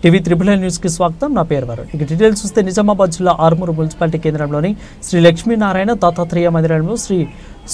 TV triple news కి స్వాగతం. నా పేరు వరుణ్. ఇక డీటెయిల్స్ చూస్తే నిజామాబాద్ జిల్లా ఆర్మూరు మున్సిపాలిటీ కేంద్రంలోని శ్రీ లక్ష్మీనారాయణ దత్తాత్రేయ మందిరంలో శ్రీ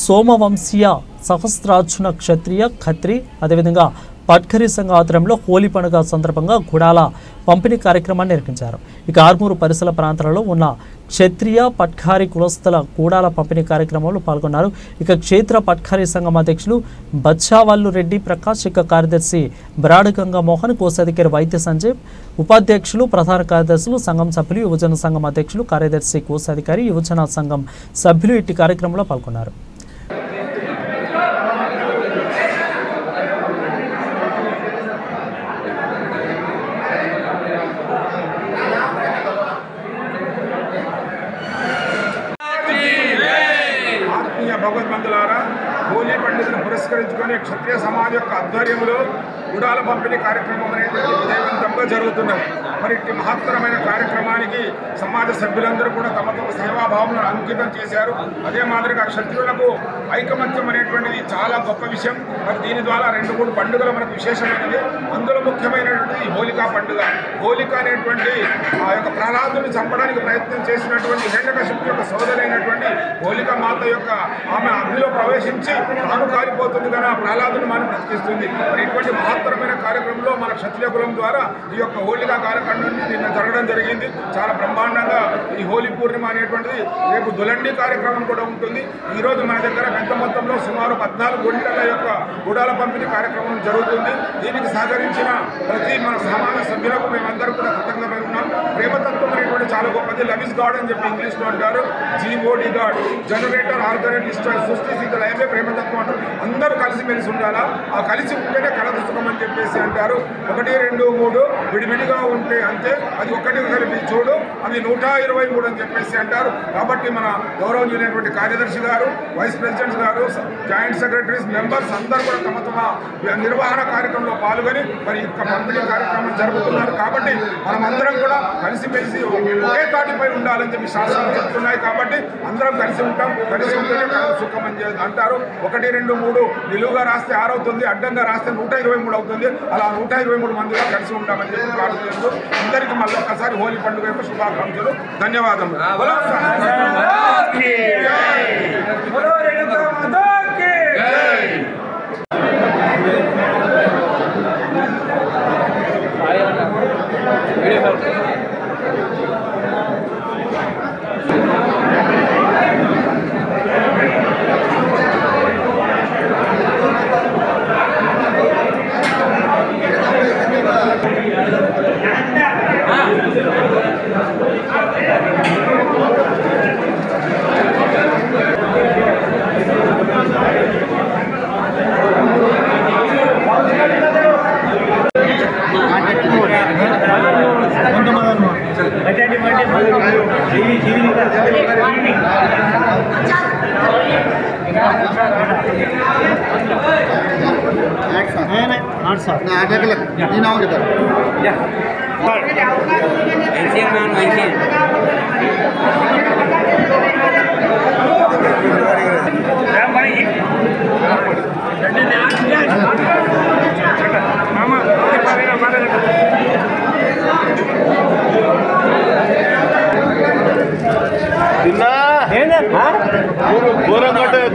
సోమవంశీయ సహస్రార్జున క్షత్రియ ఖత్రి అదేవిధంగా పట్కరీ సంఘ ఆధ్వర్యంలో హోలీ పండుగ సందర్భంగా గుడాల పంపిణీ కార్యక్రమాన్ని నిర్వహించారు. ఇక ఆర్మూరు పరిసర ప్రాంతాలలో ఉన్న క్షత్రియ పట్కారీ కులస్తుల గూడాల పంపిణీ కార్యక్రమంలో పాల్గొన్నారు. ఇక క్షేత్ర పట్కారీ సంఘం అధ్యక్షులు బచ్చావల్లు రెడ్డి ప్రకాష్, ఇక కార్యదర్శి బ్రాడగంగా మోహన్, కోశాధికారి వైద్య సంజయ్, ఉపాధ్యక్షులు ప్రధాన కార్యదర్శులు, సంఘం సభ్యులు, యువజన సంఘం అధ్యక్షులు, కార్యదర్శి, కోశాధికారి, యువజన సంఘం సభ్యులు ఇట్టి కార్యక్రమంలో పాల్గొన్నారు. భగవద్బంధులారా, హోలీ పండుగను పురస్కరించుకొని క్షత్రియ సమాజం యొక్క ఆధ్వర్యంలో గుడాల పంపిణీ కార్యక్రమం అనేటువంటి విజయవంతంగా జరుగుతున్నది. మరి ఇట్టి మహత్తరమైన కార్యక్రమానికి సమాజ సభ్యులందరూ కూడా తమ తమ సేవాభావములను అంకితం చేశారు. అదే మాదిరిగా క్షత్రియులకు ఐకమత్యం అనేటువంటిది చాలా గొప్ప విషయం. మరి దీని ద్వారా 2-3 పండుగలు మనకు విశేషమైనది. అందులో ముఖ్యమైనటువంటి హోలికా పండుగ. హోలిక అనేటువంటి ఆ యొక్క ప్రహ్లాదుని చంపడానికి ప్రయత్నం చేసినటువంటి హిరణ్యకశిపుని యొక్క సోదరైనటువంటి హోలికా మాత యొక్క ఆమె అగ్నిలో ప్రవేశించి తాను కాలిపోతుంది కానీ ఆ ప్రహ్లాదుని మనం బ్రతికిస్తుంది. మరి ఇటువంటి మహత్తరమైన కార్యక్రమంలో మన క్షత్రియ కులం ద్వారా ఈ యొక్క హోలికా కార్యక్రమం నిన్న జరగడం జరిగింది. చాలా బ్రహ్మాండంగా ఈ హోలీ పూర్ణిమ అనేటువంటిది రేపు దులండి కార్యక్రమం కూడా ఉంటుంది. ఈరోజు మన దగ్గర పెద్ద మొత్తంలో సుమారు 14 గుంటల యొక్క గుడాల పంపిణీ కార్యక్రమం జరుగుతుంది. దీనికి సహకరించిన ప్రతి మన సమాజ సభ్యులకు మేమందరూ కూడా కృతజ్ఞతపై ఉన్నాం. ప్రేమతత్వం అనేటువంటి చాలా గొప్పది. లవ్ ఇస్ గాడ్ అని చెప్పి ఇంగ్లీష్లో అంటారు. GOD గాడ్, జనరేటర్, ఆర్గనైట్, సృష్టి లయమే ప్రేమతత్వం అంటారు. అందరూ కలిసిమెలిసి ఉండాలా. ఆ కలిసి ఉంటేనే కలదుసుకం అని చెప్పేసి అంటారు. 1, 2, 3 విడివిడిగా ఉంటే అంతే, అది ఒకటి కలిపి చూడు అది 123 అని చెప్పేసి అంటారు. కాబట్టి మన గౌరవనీయులైనటువంటి కార్యదర్శి గారు, వైస్ ప్రెసిడెంట్స్ గారు, జాయింట్ సెక్రటరీస్, మెంబర్స్ అందరూ కూడా తమ తమ నిర్వహణ కార్యక్రమంలో పాల్గొని మరి యొక్క పంపిణీ కార్యక్రమం జరుపుతున్నారు. కాబట్టి మనమందరం కూడా కలిసిమెలిసి ఒకే తాటిపై ఉండాలని చెప్పి శాస్త్రాలు చెప్తున్నాయి. కాబట్టి అందరం కలిసి ఉంటాం. కలిసి ఉంటేనే సుఖం అని అంటారు. 1, 2, 3 నిలువుగా రాస్తే 6 అవుతుంది, అడ్డంగా రాస్తే 123 అవుతుంది. అలా 123 మందిగా కలిసి ఉంటామని చెప్పి ప్రార్థిస్తూ అందరికీ మళ్ళీ ఒకసారి హోలీ పండుగ యొక్క శుభాకాంక్షలు, ధన్యవాదములు.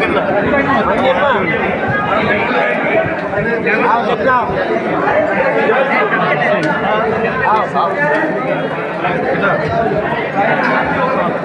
తిన్నా